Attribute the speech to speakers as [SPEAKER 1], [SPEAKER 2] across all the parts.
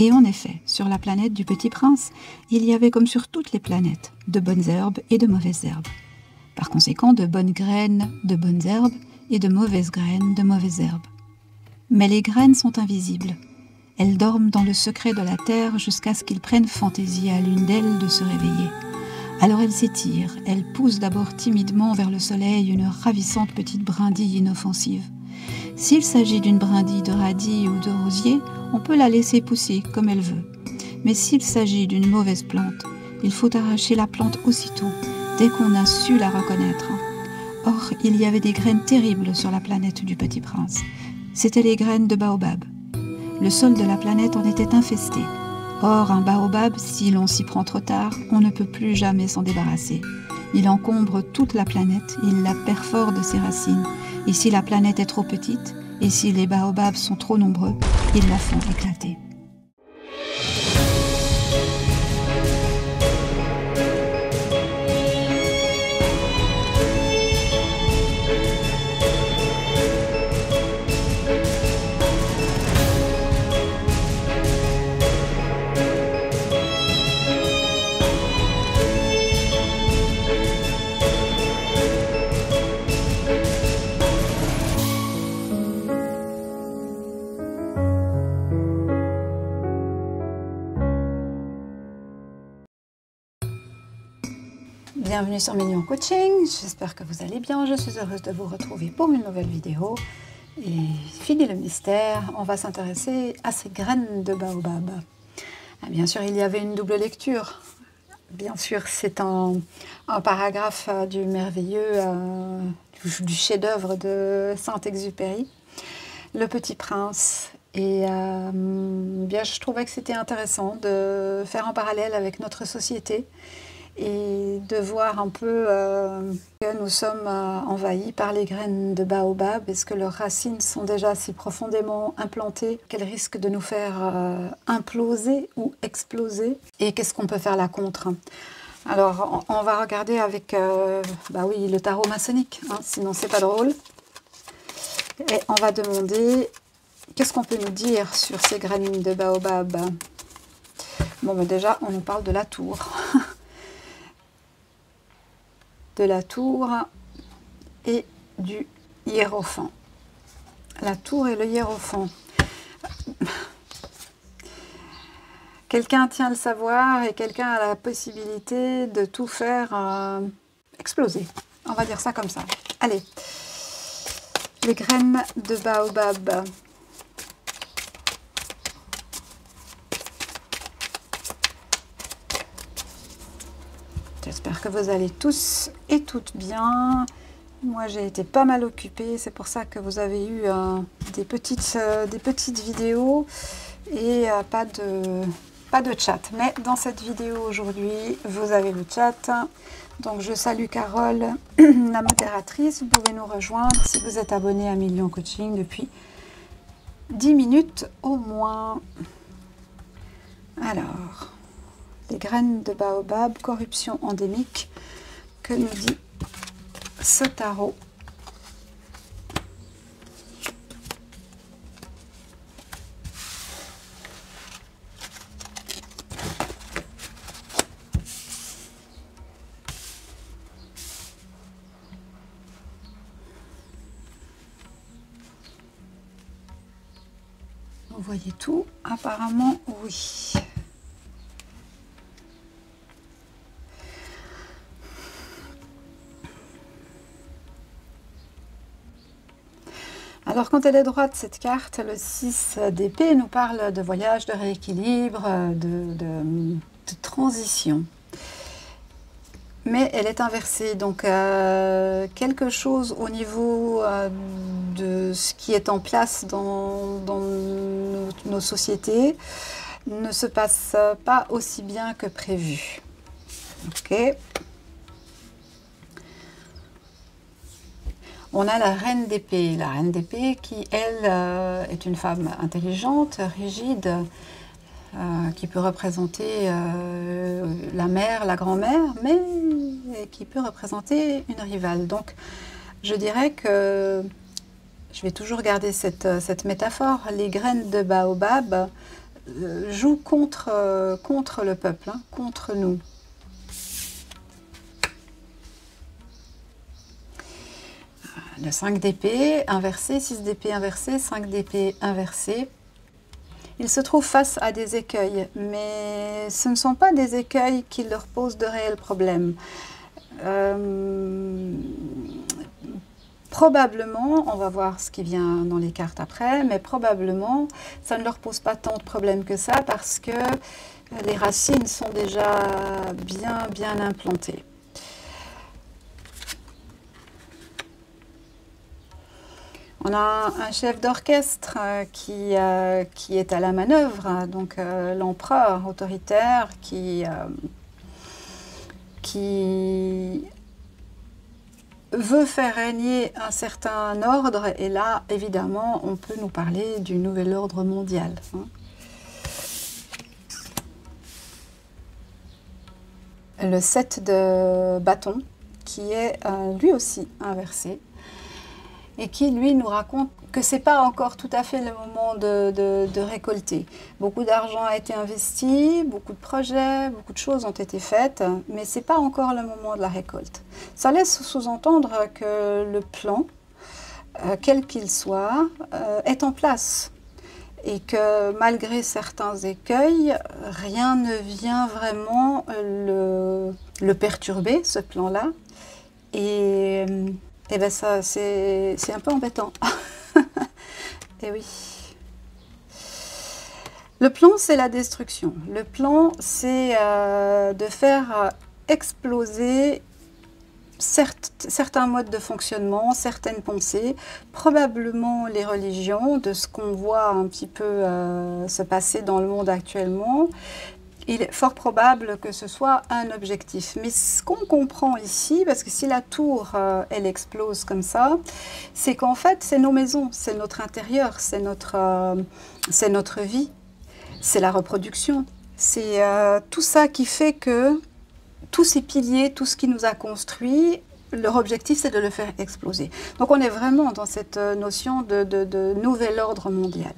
[SPEAKER 1] Et en effet, sur la planète du Petit Prince, il y avait comme sur toutes les planètes, de bonnes herbes et de mauvaises herbes. Par conséquent, de bonnes graines, de bonnes herbes, et de mauvaises graines, de mauvaises herbes. Mais les graines sont invisibles. Elles dorment dans le secret de la terre jusqu'à ce qu'il prenne fantaisie à l'une d'elles de se réveiller. Alors elles s'étirent, elles poussent d'abord timidement vers le soleil une ravissante petite brindille inoffensive. S'il s'agit d'une brindille de radis ou de rosier, on peut la laisser pousser comme elle veut. Mais s'il s'agit d'une mauvaise plante, il faut arracher la plante aussitôt, dès qu'on a su la reconnaître. Or, il y avait des graines terribles sur la planète du Petit Prince. C'étaient les graines de baobab. Le sol de la planète en était infesté. Or, un baobab, si l'on s'y prend trop tard, on ne peut plus jamais s'en débarrasser. Il encombre toute la planète, il la perfore de ses racines. Et si la planète est trop petite, et si les baobabs sont trop nombreux, ils la font éclater. Bienvenue sur Mignon Coaching, j'espère que vous allez bien, je suis heureuse de vous retrouver pour une nouvelle vidéo. Et fini le mystère, on va s'intéresser à ces graines de baobab. Bien sûr, il y avait une double lecture. Bien sûr, c'est un paragraphe du merveilleux, du chef-d'œuvre de Saint-Exupéry, Le Petit Prince. Et bien, je trouvais que c'était intéressant de faire un parallèle avec notre société et de voir un peu que nous sommes envahis par les graines de baobab. Est-ce que leurs racines sont déjà si profondément implantées qu'elles risquent de nous faire imploser ou exploser? Et qu'est-ce qu'on peut faire là contre? Alors, on va regarder avec oui, le tarot maçonnique, hein, sinon c'est pas drôle. Et on va demander qu'est-ce qu'on peut nous dire sur ces graines de baobab. Bon, ben déjà, on nous parle de la tour. De la tour et du hiérophant. La tour et le hiérophant. Quelqu'un tient le savoir et quelqu'un a la possibilité de tout faire exploser. On va dire ça comme ça. Allez. Les graines de baobab. J'espère que vous allez tous et toutes bien. Moi, j'ai été pas mal occupée. C'est pour ça que vous avez eu des petites vidéos et pas de chat. Mais dans cette vidéo aujourd'hui, vous avez le chat. Donc, je salue Carole, la modératrice. Vous pouvez nous rejoindre si vous êtes abonné à Mignon Coaching depuis 10 minutes au moins. Alors... les graines de baobab, corruption endémique, que nous dit ce tarot. Vous voyez tout? Apparemment, oui. Alors, quand elle est droite, cette carte, le 6 d'épée, nous parle de voyage, de rééquilibre, de transition. Mais elle est inversée, donc quelque chose au niveau de ce qui est en place dans nos sociétés ne se passe pas aussi bien que prévu. Ok. On a la reine d'épée. La reine d'épée qui, elle, est une femme intelligente, rigide, qui peut représenter la mère, la grand-mère, mais qui peut représenter une rivale. Donc, je dirais que je vais toujours garder cette métaphore. Les graines de baobab joue contre le peuple, hein, contre nous. Le 5 d'épée inversé, 6 d'épée inversé, 5 d'épée inversé. Ils se trouvent face à des écueils, mais ce ne sont pas des écueils qui leur posent de réels problèmes. Probablement, on va voir ce qui vient dans les cartes après, mais probablement, ça ne leur pose pas tant de problèmes que ça parce que les racines sont déjà bien implantées. On a un chef d'orchestre qui est à la manœuvre, donc l'empereur autoritaire qui veut faire régner un certain ordre, et là, évidemment, on peut nous parler du nouvel ordre mondial. Hein. Le 7 de bâton, qui est lui aussi inversé, et qui, lui, nous raconte que ce n'est pas encore tout à fait le moment de récolter. Beaucoup d'argent a été investi, beaucoup de projets, beaucoup de choses ont été faites, mais ce n'est pas encore le moment de la récolte. Ça laisse sous-entendre que le plan, quel qu'il soit, est en place. Et que malgré certains écueils, rien ne vient vraiment le perturber, ce plan-là. Et bien ça, c'est un peu embêtant. Et oui. Le plan, c'est la destruction. Le plan, c'est de faire exploser certains modes de fonctionnement, certaines pensées, probablement les religions, de ce qu'on voit un petit peu se passer dans le monde actuellement. Il est fort probable que ce soit un objectif. Mais ce qu'on comprend ici, parce que si la tour, elle explose comme ça, c'est qu'en fait, c'est nos maisons, c'est notre intérieur, c'est notre vie, c'est la reproduction. C'est tout ça qui fait que tous ces piliers, tout ce qui nous a construit, leur objectif, c'est de le faire exploser. Donc on est vraiment dans cette notion de nouvel ordre mondial.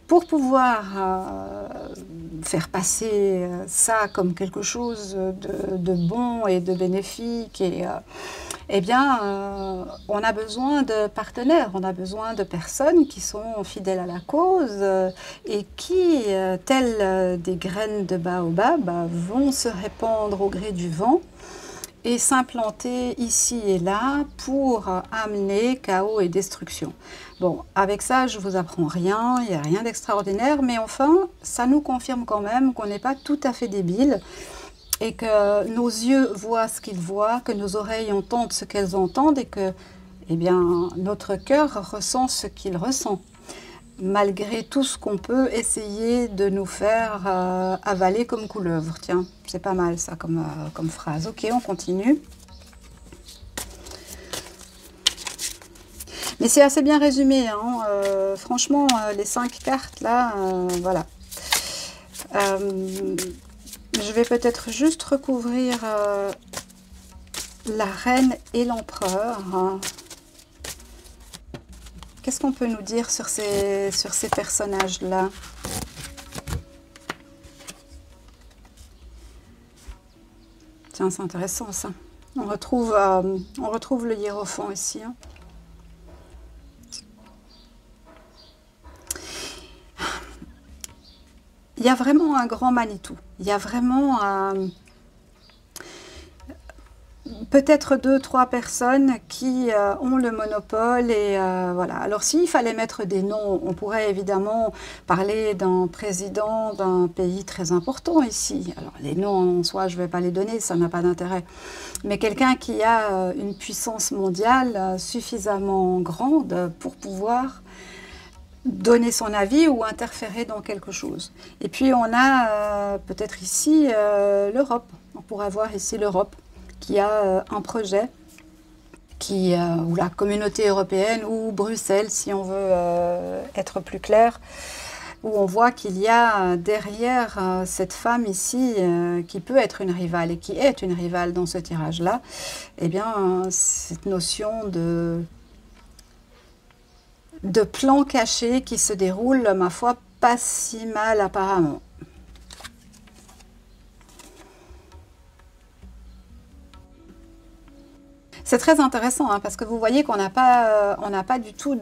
[SPEAKER 1] Pour pouvoir faire passer ça comme quelque chose de bon et de bénéfique, eh bien, on a besoin de partenaires, on a besoin de personnes qui sont fidèles à la cause et qui, telles des graines de baobab, vont se répandre au gré du vent et s'implanter ici et là pour amener chaos et destruction. Bon, avec ça, je ne vous apprends rien, il n'y a rien d'extraordinaire, mais enfin, ça nous confirme quand même qu'on n'est pas tout à fait débile et que nos yeux voient ce qu'ils voient, que nos oreilles entendent ce qu'elles entendent et que, eh bien, notre cœur ressent ce qu'il ressent, malgré tout ce qu'on peut essayer de nous faire avaler comme couleuvre. Tiens, c'est pas mal ça comme phrase. Ok, on continue. Mais c'est assez bien résumé, hein. Franchement, les 5 cartes là, voilà. Je vais peut-être juste recouvrir la reine et l'empereur. Hein. Qu'est-ce qu'on peut nous dire sur ces personnages-là? Tiens, c'est intéressant ça. On retrouve le hiérophant ici. Hein. Il y a vraiment un grand Manitou. Il y a vraiment peut-être 2-3 personnes qui ont le monopole et voilà. Alors s'il fallait mettre des noms, on pourrait évidemment parler d'un président d'un pays très important ici. Alors les noms en soi, je ne vais pas les donner, ça n'a pas d'intérêt. Mais quelqu'un qui a une puissance mondiale suffisamment grande pour pouvoir donner son avis ou interférer dans quelque chose. Et puis on a peut-être ici l'Europe. On pourrait voir ici l'Europe qui a un projet, ou la communauté européenne, ou Bruxelles, si on veut être plus clair, où on voit qu'il y a derrière cette femme ici, qui peut être une rivale, et qui est une rivale dans ce tirage-là, eh bien, cette notion de plan caché qui se déroule, ma foi, pas si mal apparemment. C'est très intéressant hein, parce que vous voyez qu'on n'a pas du tout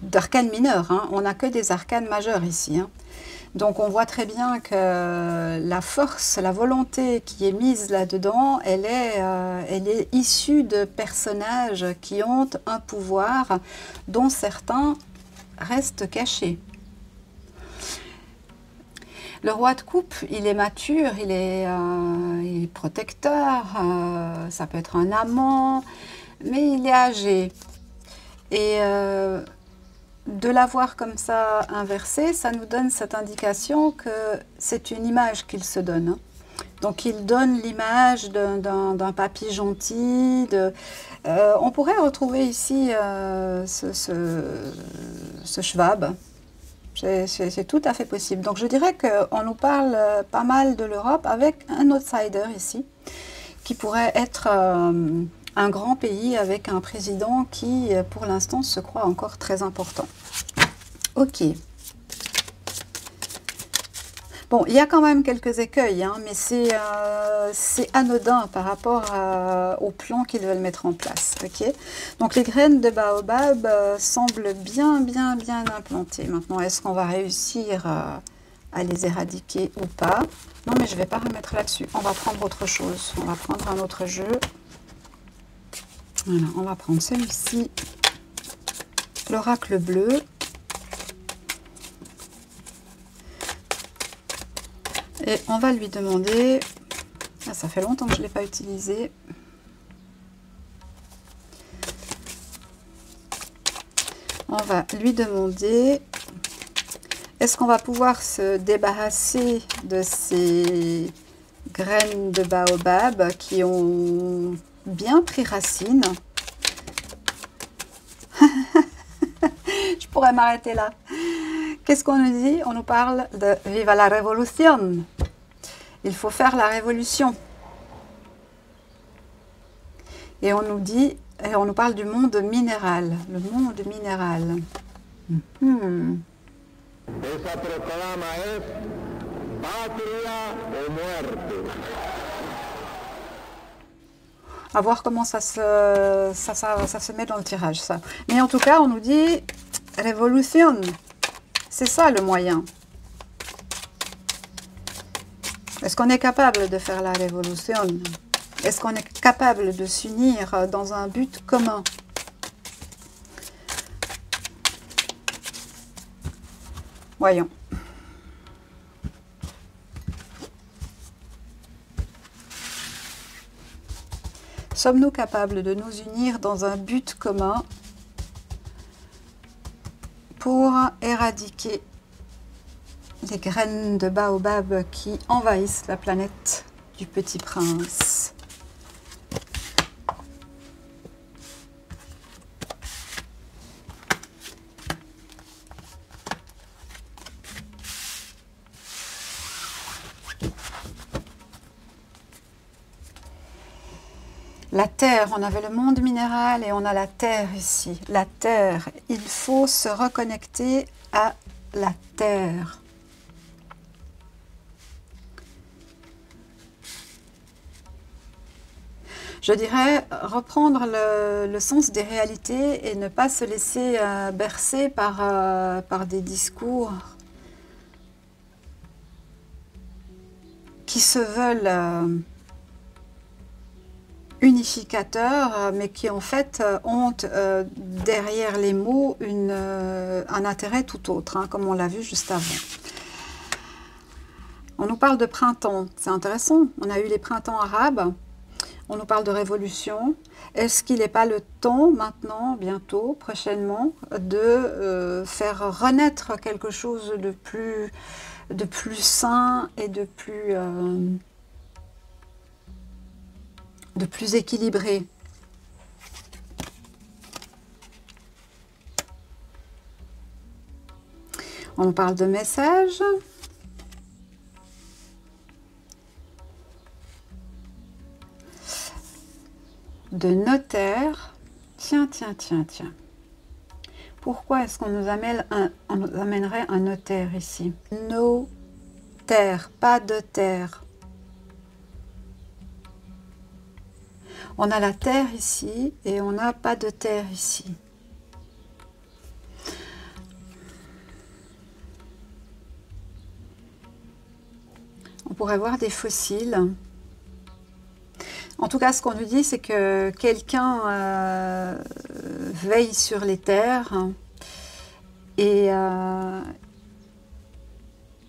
[SPEAKER 1] d'arcanes mineures, hein. On n'a que des arcanes majeures ici. Hein. Donc on voit très bien que la force, la volonté qui est mise là-dedans, elle est issue de personnages qui ont un pouvoir dont certains restent cachés. Le roi de coupe, il est mature, il est protecteur, ça peut être un amant, mais il est âgé. Et de l'avoir comme ça inversé, ça nous donne cette indication que c'est une image qu'il se donne. Hein. Donc il donne l'image d'un papy gentil. On pourrait retrouver ici ce Schwab. C'est tout à fait possible. Donc je dirais qu'on nous parle pas mal de l'Europe avec un outsider ici, qui pourrait être un grand pays avec un président qui, pour l'instant, se croit encore très important. Ok. Bon, il y a quand même quelques écueils, hein, mais c'est anodin par rapport au plan qu'ils veulent mettre en place. Okay, donc les graines de baobab semblent bien implantées. Maintenant, est-ce qu'on va réussir à les éradiquer ou pas? Non, mais je ne vais pas remettre là-dessus. On va prendre autre chose. On va prendre un autre jeu. Voilà, on va prendre celui-ci. L'oracle bleu. Et on va lui demander, ah, ça fait longtemps que je ne l'ai pas utilisé, on va lui demander, est-ce qu'on va pouvoir se débarrasser de ces graines de baobab qui ont bien pris racine. Je pourrais m'arrêter là. Qu'est-ce qu'on nous dit? On nous parle de Viva la Revolution. Il faut faire la révolution. Et on nous dit, et on nous parle du monde minéral. Le monde minéral.
[SPEAKER 2] Esa proclama es patria o muerte.
[SPEAKER 1] À voir comment ça se met dans le tirage, ça. Mais en tout cas, on nous dit révolution. C'est ça le moyen. Est-ce qu'on est capable de faire la révolution? Est-ce qu'on est capable de s'unir dans un but commun? Voyons. Sommes-nous capables de nous unir dans un but commun pour éradiquer les graines de baobab qui envahissent la planète du Petit Prince? La terre, on avait le monde minéral et on a la terre ici. La terre, il faut se reconnecter à la terre. Je dirais reprendre le sens des réalités et ne pas se laisser bercer par des discours qui se veulent unificateurs, mais qui en fait ont derrière les mots un intérêt tout autre, hein, comme on l'a vu juste avant. On nous parle de printemps, c'est intéressant, on a eu les printemps arabes, on nous parle de révolution. Est-ce qu'il n'est pas le temps maintenant, bientôt, prochainement, de faire renaître quelque chose de plus sain et de plus équilibré? On parle de messages. De notaire. Tiens. pourquoi est-ce qu'on nous amènerait un notaire ici? Notaire, pas de terre. On a la terre ici et on n'a pas de terre ici. On pourrait voir des fossiles. En tout cas, ce qu'on nous dit, c'est que quelqu'un veille sur les terres. Et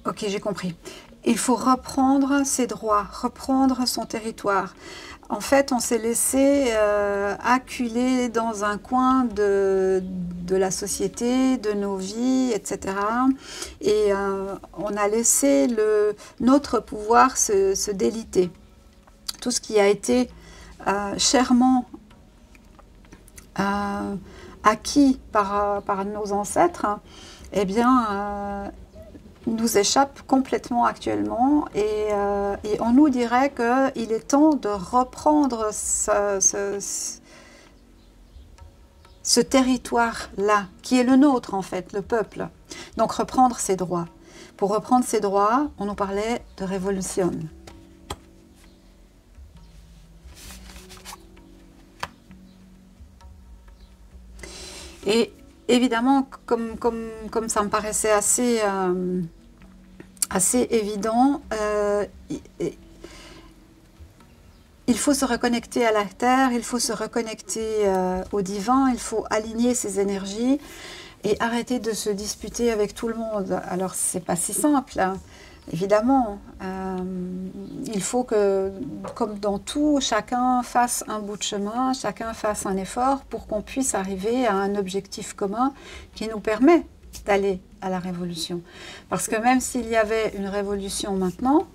[SPEAKER 1] ok, j'ai compris. Il faut reprendre ses droits, reprendre son territoire. En fait, on s'est laissé acculer dans un coin de la société, de nos vies, etc. Et on a laissé notre pouvoir se déliter. Tout ce qui a été chèrement acquis par nos ancêtres, eh bien, nous échappe complètement actuellement et on nous dirait qu'il est temps de reprendre ce territoire-là, qui est le nôtre en fait, le peuple. Donc reprendre ses droits. Pour reprendre ses droits, on nous parlait de révolution. Et évidemment, comme ça me paraissait assez évident, il faut se reconnecter à la terre, il faut se reconnecter au divin, il faut aligner ses énergies et arrêter de se disputer avec tout le monde. Alors c'est pas si simple, hein. Évidemment, il faut que, comme dans tout, chacun fasse un bout de chemin, chacun fasse un effort pour qu'on puisse arriver à un objectif commun qui nous permet d'aller à la révolution. Parce que même s'il y avait une révolution maintenant,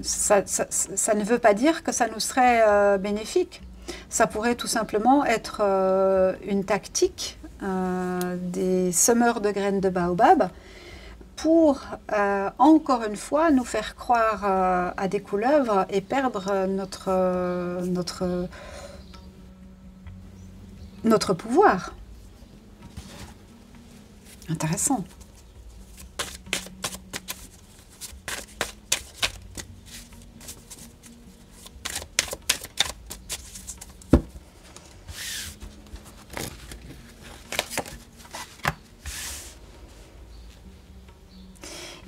[SPEAKER 1] ça ne veut pas dire que ça nous serait bénéfique. Ça pourrait tout simplement être une tactique des semeurs de graines de baobab pour, encore une fois, nous faire croire à des couleuvres et perdre notre pouvoir. Intéressant.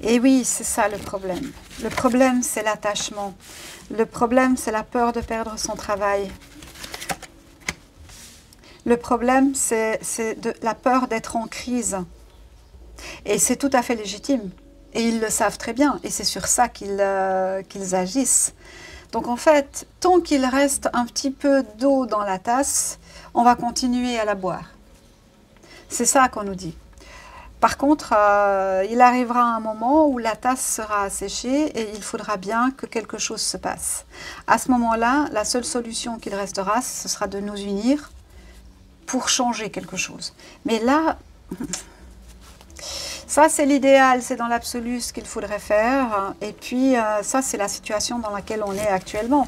[SPEAKER 1] Et oui, c'est ça le problème. Le problème, c'est l'attachement. Le problème, c'est la peur de perdre son travail. Le problème, c'est la peur d'être en crise. Et c'est tout à fait légitime. Et ils le savent très bien. Et c'est sur ça qu'ils agissent. Donc en fait, tant qu'il reste un petit peu d'eau dans la tasse, on va continuer à la boire. C'est ça qu'on nous dit. Par contre, il arrivera un moment où la tasse sera asséchée et il faudra bien que quelque chose se passe. À ce moment-là, la seule solution qu'il restera, ce sera de nous unir pour changer quelque chose. Mais là, ça c'est l'idéal, c'est dans l'absolu ce qu'il faudrait faire. Et puis, ça c'est la situation dans laquelle on est actuellement.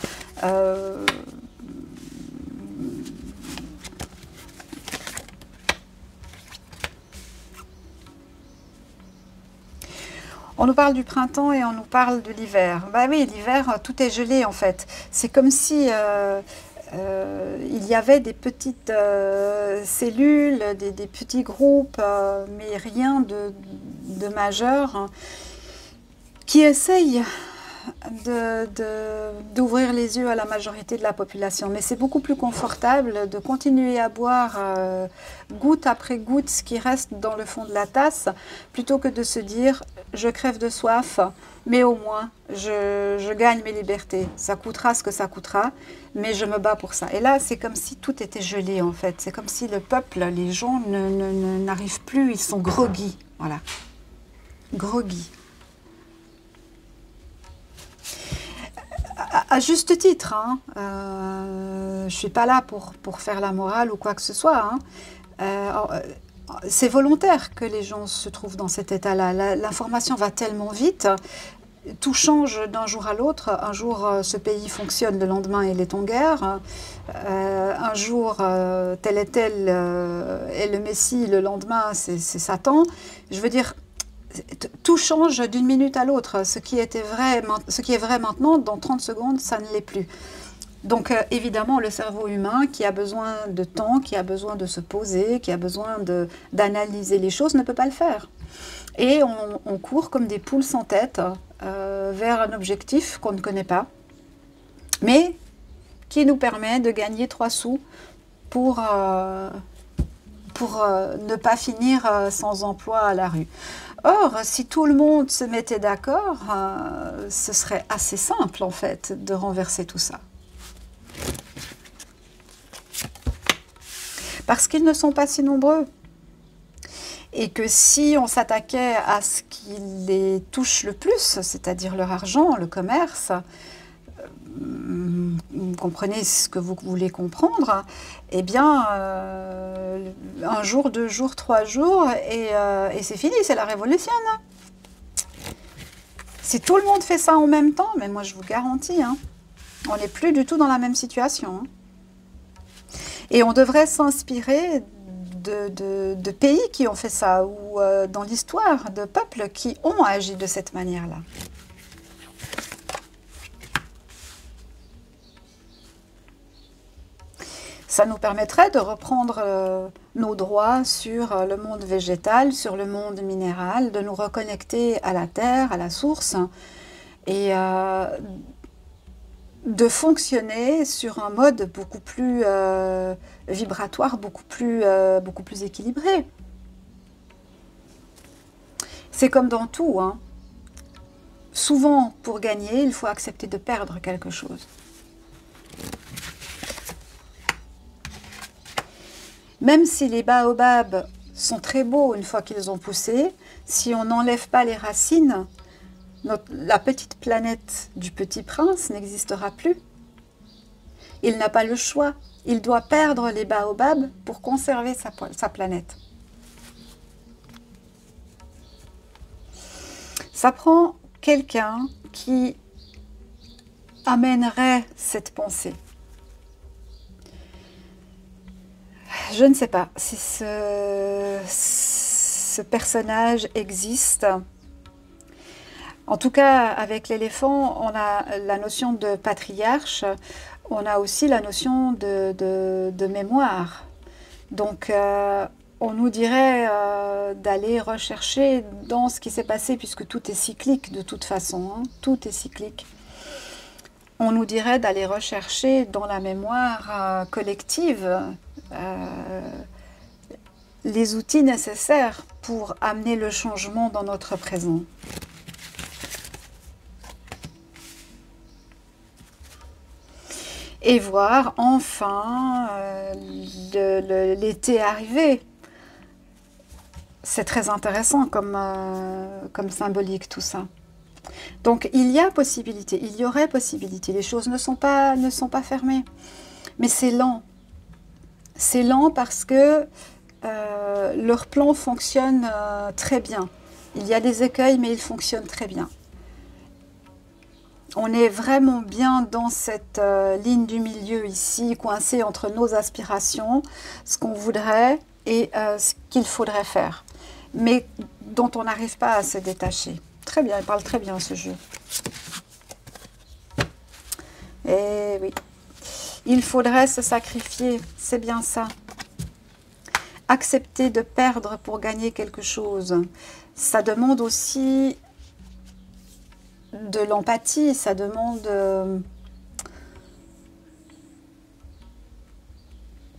[SPEAKER 1] On nous parle du printemps et on nous parle de l'hiver. Bah oui, l'hiver, tout est gelé en fait. C'est comme si il y avait des petites cellules, des petits groupes, mais rien de majeur, hein, qui essayent d'ouvrir les yeux à la majorité de la population. Mais c'est beaucoup plus confortable de continuer à boire goutte après goutte ce qui reste dans le fond de la tasse, plutôt que de se dire « je crève de soif, mais au moins je gagne mes libertés. Ça coûtera ce que ça coûtera, mais je me bats pour ça. » Et là, c'est comme si tout était gelé en fait. C'est comme si le peuple, les gens n'arrivent plus, ils sont groggy. Voilà. Groggy. À juste titre, hein, je ne suis pas là pour faire la morale ou quoi que ce soit. Hein. C'est volontaire que les gens se trouvent dans cet état-là. L'information va tellement vite. tout change d'un jour à l'autre. Un jour, ce pays fonctionne, le lendemain, il est en guerre. Un jour, tel est le Messie, le lendemain, c'est Satan. Je veux dire, tout change d'une minute à l'autre. Ce qui est vrai maintenant, dans 30 secondes, ça ne l'est plus. Donc évidemment, le cerveau humain qui a besoin de temps, qui a besoin de se poser, qui a besoin d'analyser les choses, ne peut pas le faire. Et on court comme des poules sans tête vers un objectif qu'on ne connaît pas, mais qui nous permet de gagner 3 sous pour ne pas finir sans emploi à la rue. Or, si tout le monde se mettait d'accord, ce serait assez simple en fait de renverser tout ça. Parce qu'ils ne sont pas si nombreux. Et que si on s'attaquait à ce qui les touche le plus, c'est-à-dire leur argent, le commerce, vous comprenez ce que vous voulez comprendre, eh bien, un jour, 2 jours, 3 jours, et c'est fini, c'est la révolution. Si tout le monde fait ça en même temps, mais moi je vous garantis, hein, on n'est plus du tout dans la même situation. Hein. Et on devrait s'inspirer de pays qui ont fait ça, ou dans l'histoire, de peuples qui ont agi de cette manière-là. Ça nous permettrait de reprendre nos droits sur le monde végétal, sur le monde minéral, de nous reconnecter à la terre, à la source, et de fonctionner sur un mode beaucoup plus vibratoire, beaucoup plus équilibré. C'est comme dans tout, hein. Souvent, pour gagner, il faut accepter de perdre quelque chose. Même si les baobabs sont très beaux une fois qu'ils ont poussé, si on n'enlève pas les racines, la petite planète du Petit Prince n'existera plus. Il n'a pas le choix. Il doit perdre les baobabs pour conserver sa planète. Ça prend quelqu'un qui amènerait cette pensée. Je ne sais pas si ce personnage existe. En tout cas, avec l'éléphant, on a la notion de patriarche, on a aussi la notion de mémoire. Donc, on nous dirait d'aller rechercher dans ce qui s'est passé, puisque tout est cyclique de toute façon, hein, tout est cyclique. On nous dirait d'aller rechercher dans la mémoire collective les outils nécessaires pour amener le changement dans notre présent. Et voir enfin l'été arriver. C'est très intéressant comme symbolique tout ça. Donc il y a possibilité, il y aurait possibilité. Les choses ne sont pas fermées. Mais c'est lent. C'est lent parce que leur plan fonctionne très bien. Il y a des écueils, mais il fonctionne très bien. On est vraiment bien dans cette ligne du milieu ici, coincé entre nos aspirations, ce qu'on voudrait et ce qu'il faudrait faire, mais dont on n'arrive pas à se détacher. Très bien, il parle très bien ce jeu. Et oui, il faudrait se sacrifier, c'est bien ça. Accepter de perdre pour gagner quelque chose, ça demande aussi de l'empathie, ça demande...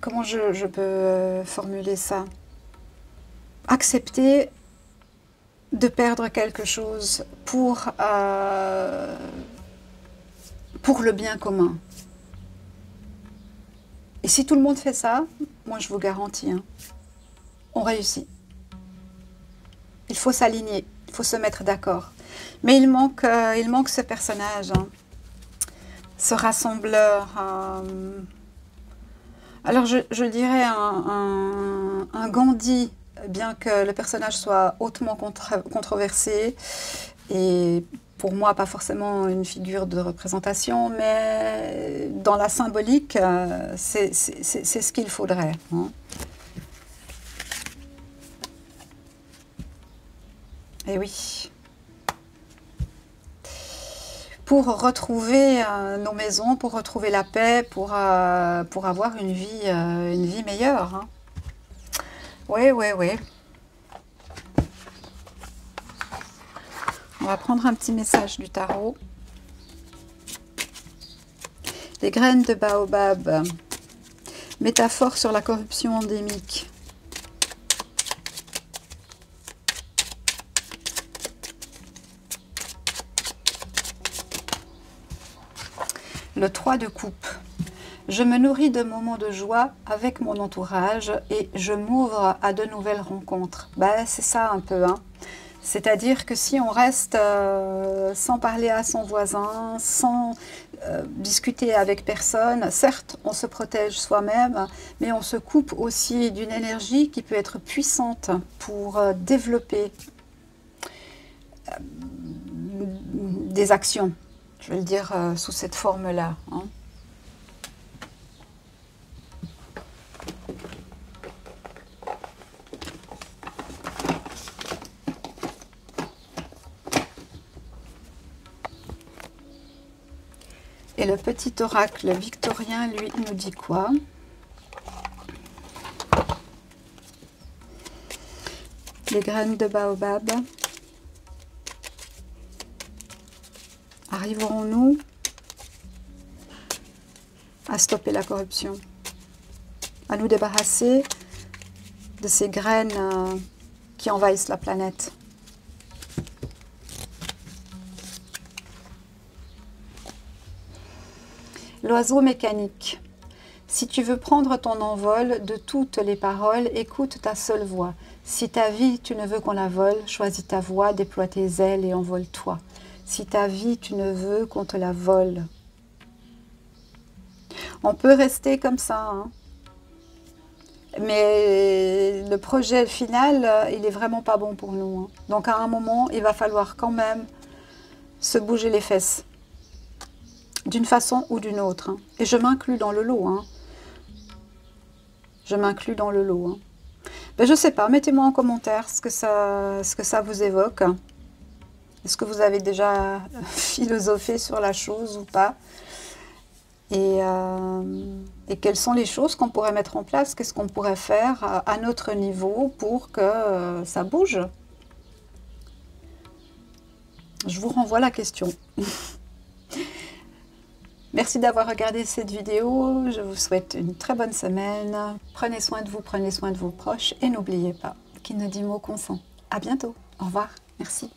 [SPEAKER 1] comment je peux formuler ça? Accepter de perdre quelque chose pour le bien commun. Et si tout le monde fait ça, moi je vous garantis, hein, on réussit. Il faut s'aligner, il faut se mettre d'accord. Mais il manque ce personnage, hein, ce rassembleur. Alors je dirais un Gandhi, bien que le personnage soit hautement controversé et pour moi, pas forcément une figure de représentation, mais dans la symbolique, c'est ce qu'il faudrait. Hein. Et oui. Pour retrouver nos maisons, pour retrouver la paix, pour avoir une vie meilleure. Hein. Oui, oui, oui. On va prendre un petit message du tarot. Les graines de baobab. Métaphore sur la corruption endémique. Le 3 de coupe. Je me nourris de moments de joie avec mon entourage et je m'ouvre à de nouvelles rencontres. Ben, c'est ça un peu, hein. C'est-à-dire que si on reste sans parler à son voisin, sans discuter avec personne, certes, on se protège soi-même, mais on se coupe aussi d'une énergie qui peut être puissante pour développer des actions. Je vais le dire sous cette forme-là. Hein. Et le petit oracle victorien, lui, nous dit quoi? Les graines de baobab. Arriverons-nous à stopper la corruption, à nous débarrasser de ces graines qui envahissent la planète? L'oiseau mécanique. Si tu veux prendre ton envol de toutes les paroles, écoute ta seule voix. Si ta vie, tu ne veux qu'on la vole, choisis ta voix, déploie tes ailes et envole-toi. Si ta vie, tu ne veux qu'on te la vole. On peut rester comme ça, hein. Mais le projet final, il est vraiment pas bon pour nous. Hein. Donc à un moment, il va falloir quand même se bouger les fesses. D'une façon ou d'une autre. Hein. Et je m'inclus dans le lot. Hein. Je m'inclus dans le lot. Hein. Ben, je ne sais pas, mettez-moi en commentaire ce que ça vous évoque. Est-ce que vous avez déjà philosophé sur la chose ou pas? Et quelles sont les choses qu'on pourrait mettre en place? Qu'est-ce qu'on pourrait faire à notre niveau pour que ça bouge? Je vous renvoie la question. Merci d'avoir regardé cette vidéo. Je vous souhaite une très bonne semaine. Prenez soin de vous, prenez soin de vos proches. Et n'oubliez pas, qui ne dit mot consent. À bientôt. Au revoir. Merci.